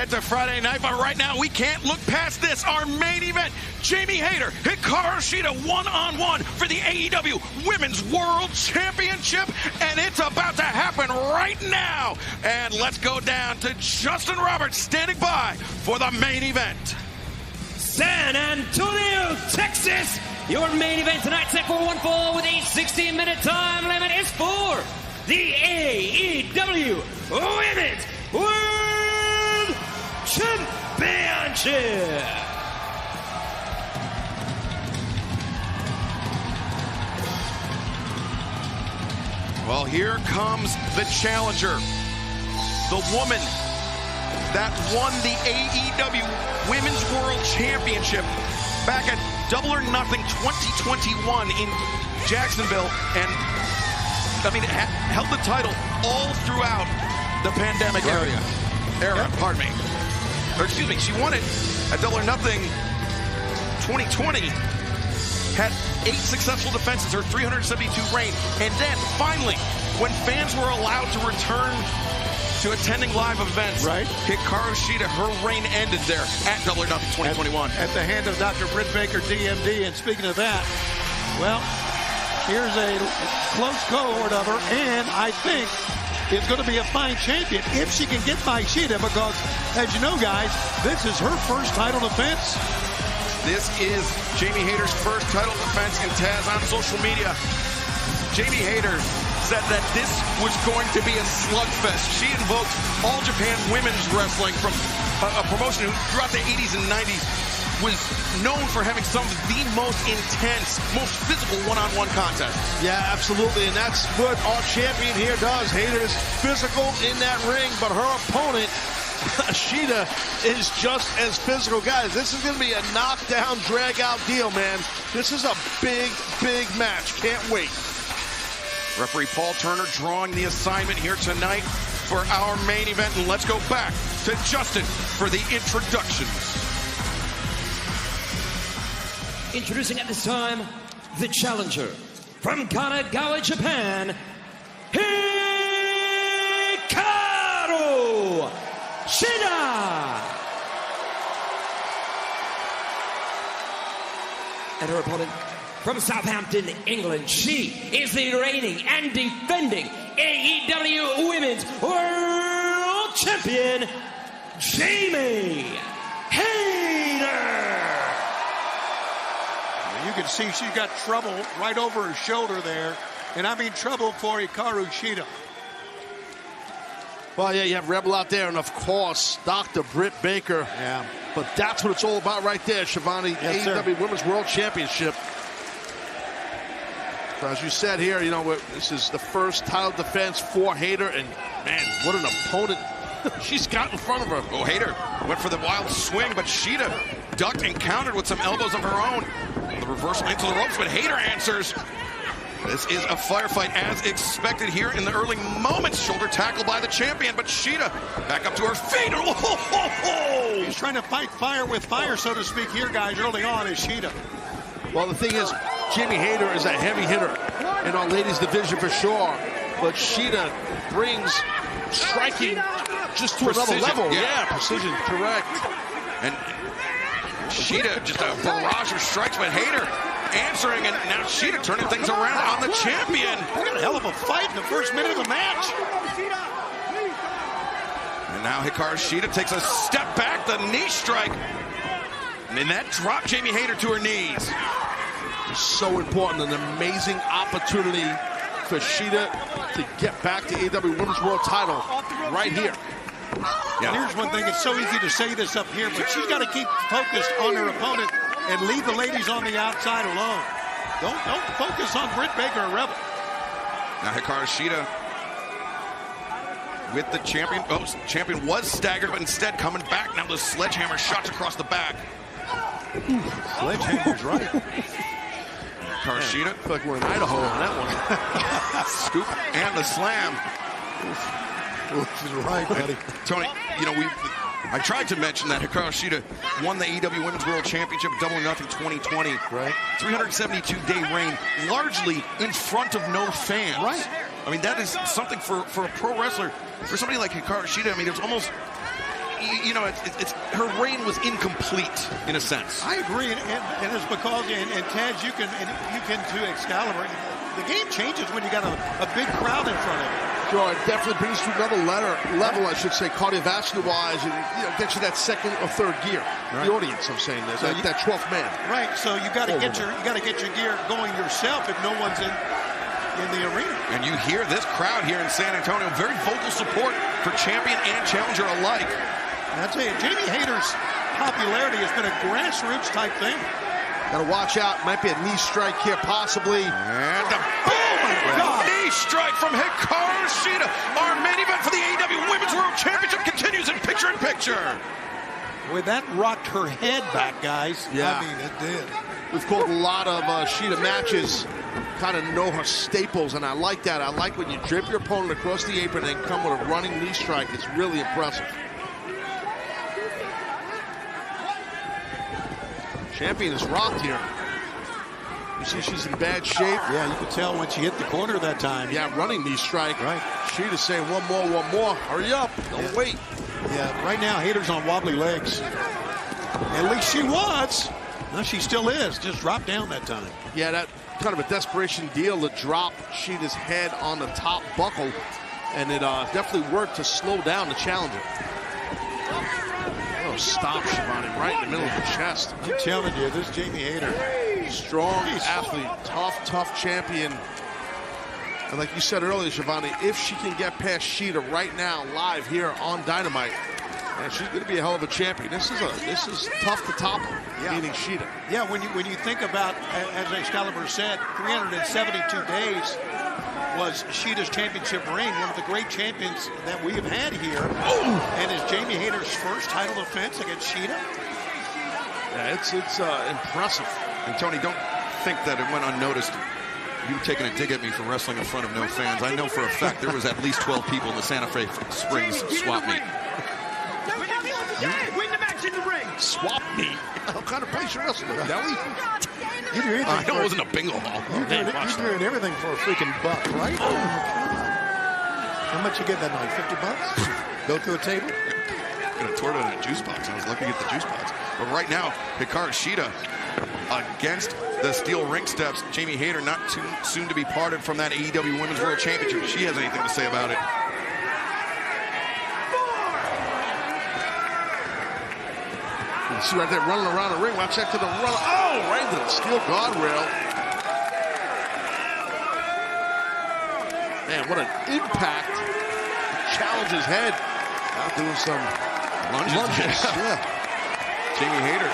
ahead to Friday night, but right now we can't look past this. Our main event, Jamie Hayter, Hikaru Shida one-on-one for the AEW Women's World Championship, and it's about to happen right now. And let's go down to Justin Roberts standing by for the main event. San Antonio, Texas. Your main event tonight, set for one fall with a 16-minute time limit, is for the AEW Women's World Championship. Well, here comes the challenger, the woman that won the AEW Women's World Championship back at Double or Nothing 2021 in Jacksonville, and held the title all throughout the pandemic era. Pardon me. Or excuse me, she won it at Double or Nothing 2020. Had 8 successful defenses, her 372 reign, and then finally, when fans were allowed to return to attending live events, right? Hikaru Shida, her reign ended there at Double or Nothing 2021. At the hand of Dr. Britt Baker, DMD. And speaking of that, well, here's a close cohort of her, and I think is going to be a fine champion if she can get by Shida, because, as you know, guys, this is her first title defense. This is Jamie Hayter's first title defense, and Taz on social media, Jamie Hayter said that this was going to be a slugfest. She invoked All Japan Women's Wrestling, from a promotion who throughout the 80s and 90s was known for having some of the most intense, most physical one-on-one contests. Yeah, absolutely, and that's what our champion here does. Hayter's physical in that ring, but her opponent, Shida, is just as physical. Guys, this is going to be a knockdown, drag-out deal, man. This is a big, big match. Can't wait. Referee Paul Turner drawing the assignment here tonight for our main event. And let's go back to Justin for the introductions. Introducing at this time, the challenger from Kanagawa, Japan, Hikaru Shida. And her opponent from Southampton, England, she is the reigning and defending AEW Women's World Champion, Jamie Hayter. You can see she's got trouble right over her shoulder there, and I mean trouble for Hikaru Shida. Well, yeah, you have Rebel out there, and of course, Dr. Britt Baker. Yeah. But that's what it's all about right there, Shivani. Yes, AEW Women's World Championship. So as you said here, you know, this is the first title defense for Hayter, and man, what an opponent she's got in front of her. Oh, Hayter went for the wild swing, but Shida ducked and countered with some elbows of her own. The reversal into the ropes, but Hayter answers. This is a firefight as expected here in the early moments. Shoulder tackle by the champion, but Shida back up to her feet. Oh, he's trying to fight fire with fire, so to speak, here, guys, early on is Shida. Well, the thing is, Jamie Hayter is a heavy hitter in our ladies division for sure, but Shida brings striking just to precision, another level. Yeah, precision, correct. And Shida just a barrage of strikes, but Hayter answering, and now Shida turning things around on the champion. They got a hell of a fight in the first minute of the match. And now Hikaru Shida takes a step back, the knee strike. And that dropped Jamie Hayter to her knees. So important, an amazing opportunity for Shida to get back to AEW Women's World title right here. Yeah. Here's one thing, it's so easy to say this up here, but she's got to keep focused on her opponent and leave the ladies on the outside alone. Don't focus on Britt Baker or Rebel. Now Hikaru Shida with the champion. Oh, champion was staggered, but instead coming back. Now the sledgehammer shots across the back. Sledgehammer's right. Hikaru Shida. I feel like we're in Idaho on that one. Scoop and the slam. Oof, right, buddy. Tony, you know, I tried to mention that Hikaru Shida won the AEW Women's World Championship Double or Nothing 2020. Right. 372-day reign, largely in front of no fans. Right. I mean, that is something for a pro wrestler. For somebody like Hikaru Shida, I mean, it's almost you know, her reign was incomplete in a sense. I agree, and it's because, and Taz, you can too, Excalibur. The game changes when you got a big crowd in front of you. Sure, it definitely brings you to another level, I should say, cardiovascular-wise, and gets you that second or third gear. Right. The audience, I'm saying, this, so that 12th man. Right. So you got to get your gear going yourself if no one's in the arena. And you hear this crowd here in San Antonio, very vocal support for champion and challenger alike. And I'll tell you, Jamie Hayter's popularity has been a grassroots type thing. Got to watch out. Might be a knee strike here, possibly. And a knee strike from Hikaru Shida. Our main event for the AEW Women's World Championship continues in picture-in-picture. Boy, that rocked her head back, guys. Yeah. I mean, it did. We've called a lot of Shida matches. Kind of know her staples, and I like that. I like when you drape your opponent across the apron and come with a running knee strike. It's really impressive. Champion is rocked here. You see she's in bad shape. Yeah, you could tell when she hit the corner that time. Yeah, running knee strike. Right. She's saying one more. Hurry up. Don't wait. Yeah, right now Hayter's on wobbly legs. At least she was. No, she still is. Just dropped down that time. Yeah, that kind of a desperation deal to drop Shida's head on the top buckle, and it definitely worked to slow down the challenger. Oh, stop, Shivani, right in the middle of the chest. I'm telling you, this Jamie Hayter. Strong athlete, tough champion. And like you said earlier, Shivani, if she can get past Shida right now, live here on Dynamite, and she's going to be a hell of a champion. This is tough to top, beating Shida. Yeah, when you think about, as Excalibur said, 372 days was Shida's championship reign, one of the great champions that we have had here. And is Jamie Hayter's first title defense against Shida? Yeah, it's impressive. And Tony, don't think that it went unnoticed. You taking a dig at me for wrestling in front of no fans. I know for a fact there was at least 12 people in the Santa Fe Springs swap meet. Win the match in the ring. Swap meet? What kind of place you wrestling? Deli? You do anything I know it wasn't a bingo hall. You're doing everything for a freaking buck, right? How much you get that night? $50? Go to a table? I could have torn it in a juice box. I was lucky to get the juice box. But right now, Hikaru Shida against the steel ring steps. Jamie Hayter not too soon to be parted from that AEW Women's World Championship. She has anything to say about it. You see right there running around the ring. Watch that to the run. Oh, right into the steel guardrail. Man, what an impact. Challenges head. Out doing some lunges. Yeah. Jamie Hayter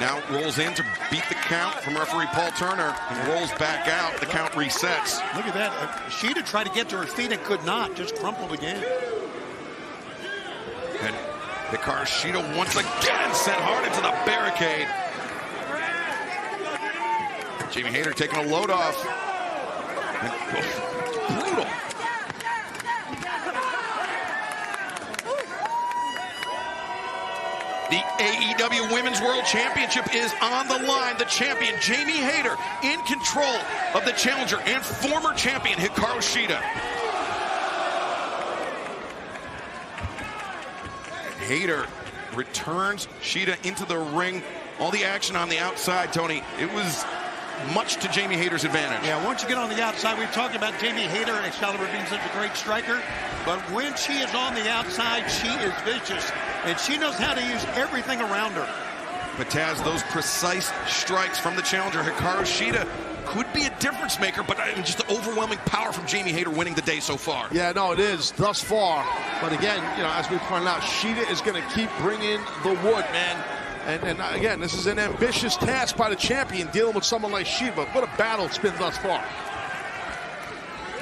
now rolls in to beat the count from referee Paul Turner and rolls back out. The count resets. Look at that. Shida tried to get to her feet and could not. Just crumpled again. And Hikaru Shida once again sent hard into the barricade. Jamie Hayter taking a load off. And, brutal. The AEW Women's World Championship is on the line. The champion, Jamie Hayter, in control of the challenger and former champion, Hikaru Shida. Hayter returns Shida into the ring. All the action on the outside, Tony, it was much to Jamie Hayter's advantage. Yeah, once you get on the outside, we've talked about Jamie Hayter and Excalibur being such a great striker, but when she is on the outside, she is vicious, and she knows how to use everything around her. But Taz, those precise strikes from the challenger, Hikaru Shida, could be a difference maker, but just the overwhelming power from Jamie Hayter winning the day so far. Yeah, no, it is thus far. But again, you know, as we pointed out, Shida is going to keep bringing the wood, man. And again, this is an ambitious task by the champion dealing with someone like Shida. But what a battle it's been thus far.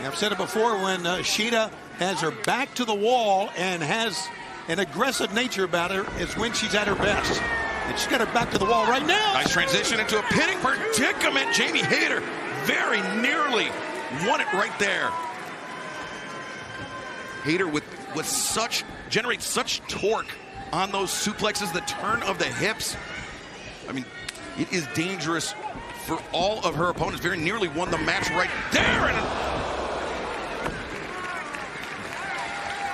I've said it before, when Shida has her back to the wall and has an aggressive nature about her, is when she's at her best. And she's got her back to the wall right now. Nice transition into a pinning predicament. Jamie Hayter very nearly won it right there. Hayter with generates such torque on those suplexes, the turn of the hips. I mean, it is dangerous for all of her opponents. Very nearly won the match right there. And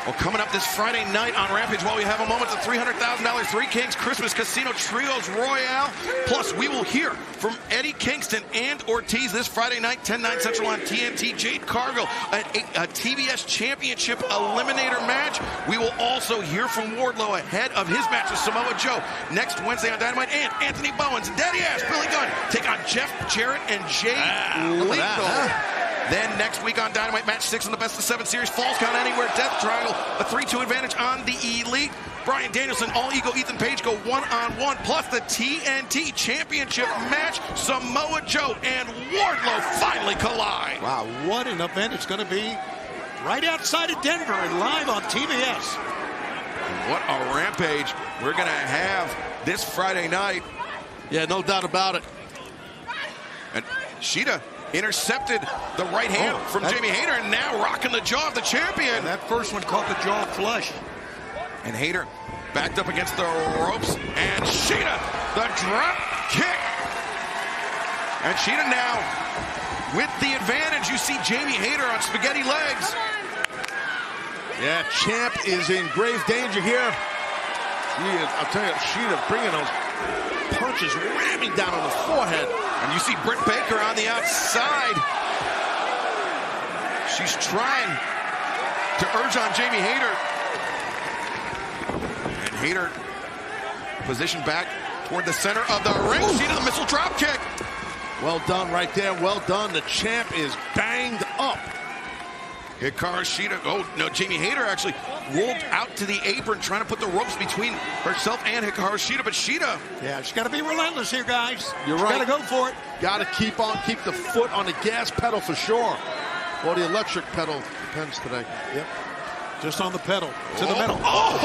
Well, coming up this Friday night on Rampage, while we have a moment, the $300,000 Three Kings Christmas Casino Trios Royale. Plus, we will hear from Eddie Kingston and Ortiz this Friday night, 10/9 Central on TNT. Jade Cargill, a TBS Championship Eliminator match. We will also hear from Wardlow ahead of his match with Samoa Joe next Wednesday on Dynamite. And Anthony Bowens, Daddy Ass, Billy Gunn take on Jeff Jarrett and Jay Lethal. Then next week on Dynamite, match 6 in the Best of 7 series, Falls Count Anywhere, Death Triangle, a 3-2 advantage on the Elite. Bryan Danielson, All Ego, Ethan Page go one-on-one, plus the TNT Championship match. Samoa Joe and Wardlow finally collide. Wow, what an event it's going to be right outside of Denver and live on TBS. What a rampage we're going to have this Friday night. Yeah, no doubt about it. And Shida intercepted the right hand from Jamie Hayter, and now rocking the jaw of the champion. And that first one caught the jaw flush. And Hayter backed up against the ropes, and Shida, the drop kick. And Shida now with the advantage. You see Jamie Hayter on spaghetti legs. Yeah, Champ is in grave danger here. I'll tell you, Shida bringing those punches ramming down on the forehead. And you see Britt Baker on the outside. She's trying to urge on Jamie Hayter. And Hayter positioned back toward the center of the ring. Shida, the missile drop kick. Well done right there. Well done. The champ is banged up. Hikaru Shida. Oh, no, Jamie Hayter actually rolled out to the apron, trying to put the ropes between herself and Hikaru Shida. But Shida. Yeah, she's got to be relentless here, guys. You're right. Got to go for it. Got to keep the foot on the gas pedal for sure. Or the electric pedal. Depends today. Yep. Just on the pedal. To the metal. Oh,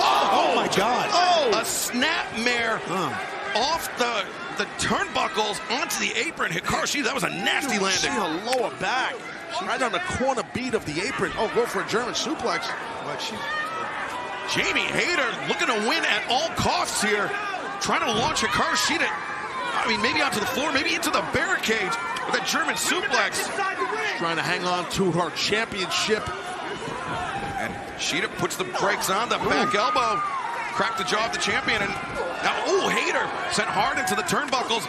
my God. Oh, a snapmare off the turnbuckles onto the apron. Hikaru Shida, that was a nasty landing. See her lower back. Right on the corner beat of the apron. Oh, go for a German suplex. But Jamie Hayter looking to win at all costs here. Trying to launch Hikaru Shida, I mean, maybe onto the floor, maybe into the barricades with a German suplex. Trying to hang on to her championship. And Shida puts the brakes on, the back elbow. Cracked the jaw of the champion. And now, Hayter sent hard into the turnbuckles.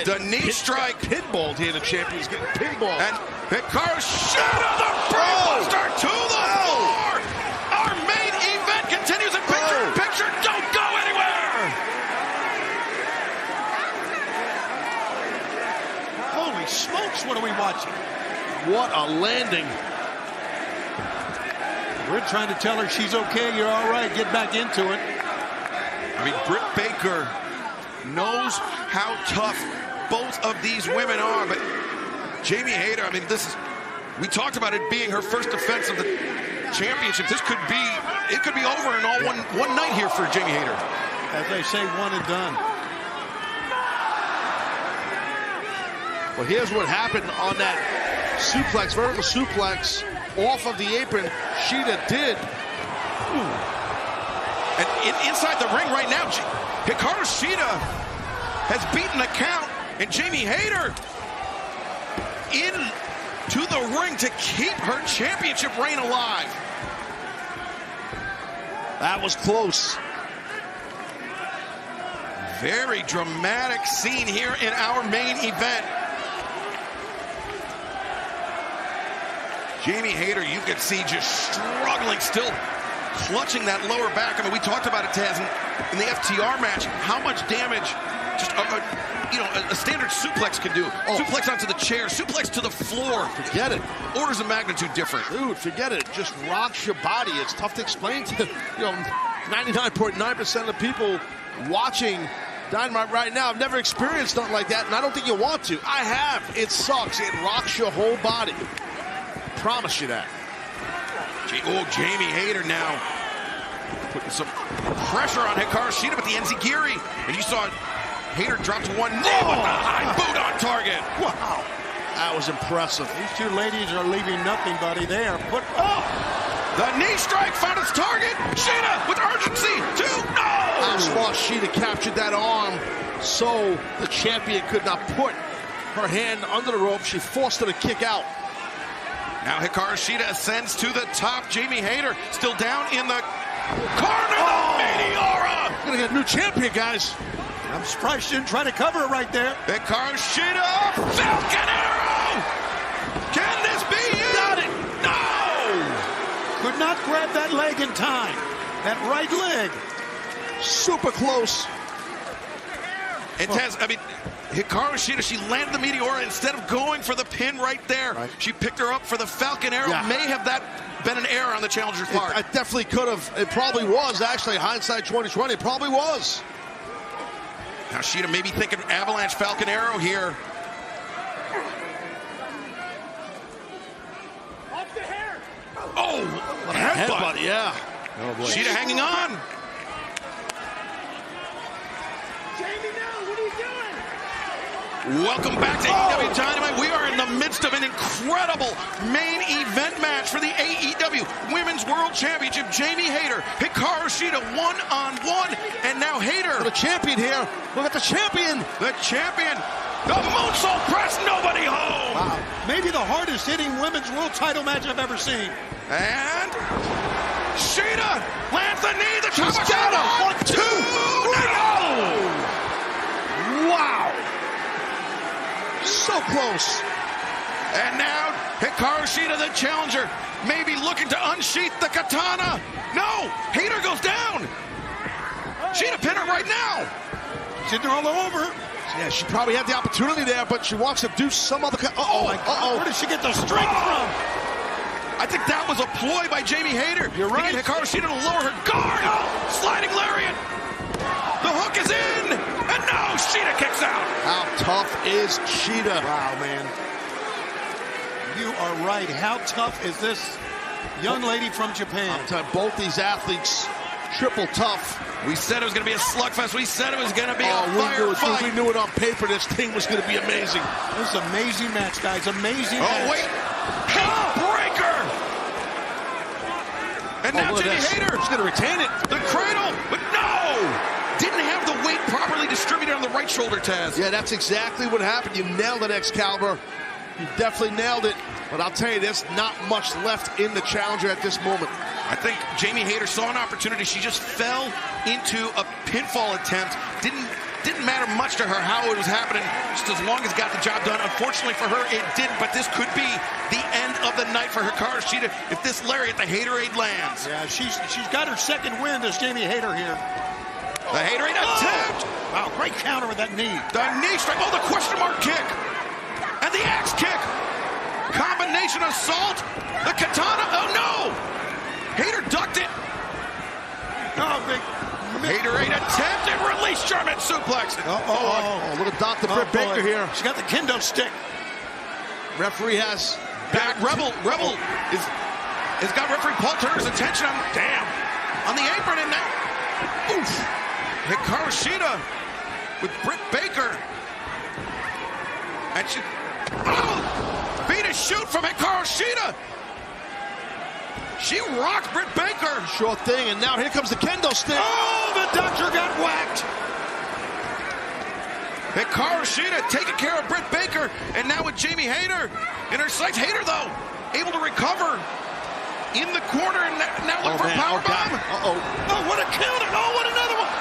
The knee strike. Pinballed here, the champion's getting pinballed. And Hikaru Shida, the brainbuster to the floor. Our main event continues in picture-in-picture. Don't go anywhere. holy smokes, what are we watching? What a landing. We're trying to tell her she's okay, you're all right, get back into it. I mean, Britt Baker knows how tough both of these women are, but Jamie Hayter, I mean, we talked about it being her first defense of the championship. It could be over in all one night here for Jamie Hayter. As they say, one and done. Well, here's what happened on that suplex, vertical suplex, off of the apron. Shida did. And inside the ring right now, Hikaru Shida has beaten the count, and Jamie Hayter into the ring to keep her championship reign alive. That was close. Very dramatic scene here in our main event. Jamie Hayter, you can see just struggling, still clutching that lower back. I mean, we talked about it, Taz, in the FTR match, how much damage just a standard suplex can do. Suplex onto the chair, suplex to the floor. Forget it. Orders of magnitude different. Dude, forget it. It just rocks your body. It's tough to explain to 99.9% of the people watching Dynamite right now. I've never experienced something like that, and I don't think you want to. I have. It sucks. It rocks your whole body. I promise you that. Jamie Hayter now putting some pressure on Hikaru Shida with the enziguri. And you saw Hayter drop to one knee with the high boot on target. Wow. That was impressive. These two ladies are leaving nothing, buddy. They are put... The knee strike found its target. Shida with urgency. How smart Shida captured that arm so the champion could not put her hand under the rope. She forced her to kick out. Now Hikaru Shida ascends to the top. Jamie Hayter still down in the corner. The Meteora! Gonna get a new champion, guys. I'm surprised she didn't try to cover it right there. Hikaru Shida, Falcon Arrow! Can this be it? Got it! No! Could not grab that leg in time. That right leg. Super close. And Taz, I mean, Hikaru Shida, she landed the Meteora instead of going for the pin right there. Right. She picked her up for the Falcon Arrow. Yeah. May have that been an error on the challenger's part. I definitely could have. It probably was, actually. Hindsight 2020. It probably was. Now Shida maybe thinking Avalanche Falcon Arrow here. Oh, what a headbutt. Yeah. Oh, boy. Shida hanging on. Welcome back to AEW Dynamite. We are in the midst of an incredible main event match for the AEW Women's World Championship. Jamie Hayter, Hikaru Shida, one-on-one, and now Hayter. The champion here. Look at the champion. The champion. The moonsault press, nobody home. Wow. Maybe the hardest hitting women's world title match I've ever seen. And Shida lands the knee. The She's top got him. 1, 2, no! Wow. So close. And now Hikaru Shida, the challenger, maybe looking to unsheath the katana. No, Hayter goes down. Shida pin her right now. She's all over. Yeah, she probably had the opportunity there, but she wants to do some other kind. Where did she get the strength from? I think that was a ploy by Jamie Hayter. You're right. Thinking Hikaru Shida to lower her guard. Oh, sliding lariat. The hook is in. And no, Shida kicks out. How tough is Shida? Wow, man. You are right. How tough is this young lady from Japan? I'm telling you, both these athletes, triple tough. We said it was going to be a slugfest. We said it was going to be a we firefight. knew it on paper. This thing was going to be amazing. This is an amazing match, guys. Amazing match. Oh, wait. Hate breaker. And now Look at Jamie this. Hayter. She's going to retain it. The cradle, but no! Didn't have the weight properly distributed on the right shoulder, Taz. Yeah, that's exactly what happened. You nailed it, Excalibur. You definitely nailed it. But I'll tell you, there's not much left in the challenger at this moment. I think Jamie Hayter saw an opportunity. She just fell into a pinfall attempt. Didn't matter much to her how it was happening, just as long as it got the job done. Unfortunately for her, it didn't. But this could be the end of the night for Hikaru Shida if this lariat, the Haterade, lands. Yeah, she's got her second win, this Jamie Hayter here. The Haterade attempt. Wow, great counter with that knee. The knee strike. Oh, the question mark kick. And the axe kick. Combination assault. The katana. Oh, no. Hayter ducked it. Oh, big. Haterade attempt and release German suplex. Oh, look at Dr. Britt Baker here. She's got the kendo stick. Referee has Back. Rebel has got referee Paul Turner's attention on the apron, and now, oof. Hikaru Shida with Britt Baker. And she, beat a shoot from Hikaru Shida. She rocked Britt Baker. Sure thing, and now here comes the kendo stick. Oh, the doctor got whacked. Hikaru Shida taking care of Britt Baker, and now with Jamie Hayter in her sights. Hayter, though, able to recover in the corner, and now look for a power bomb. Oh, what a killed it. Oh, what another one.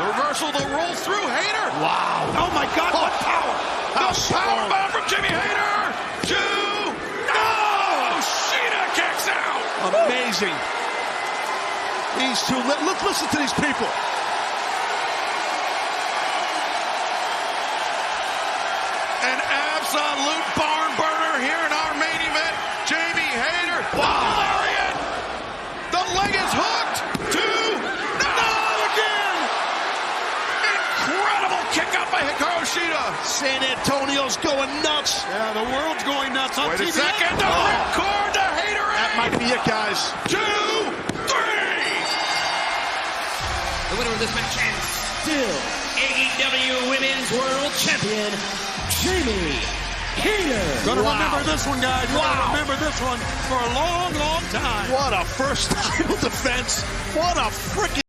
The reversal, the roll through Hayter. Wow. Oh, my God, what power. The power bomb from Jamie Hayter. No! Shida kicks out. Amazing. These two, let's listen to these people. An absolute barn burner here in our main event. Jamie Hayter. Wow. Lariat. The leg is hooked. Again. Incredible kick out by Hikaru Shida. San Antonio's going nuts. Yeah, the world's going nuts on Wait TV. a second. The ripcord to Hayter. That might be it, guys. 2, 3. The winner of this match and still AEW Women's World Champion, Jamie Hayter. Gonna remember this one, guys. Gonna remember this one for a long, long time. What a first title defense. What a freaking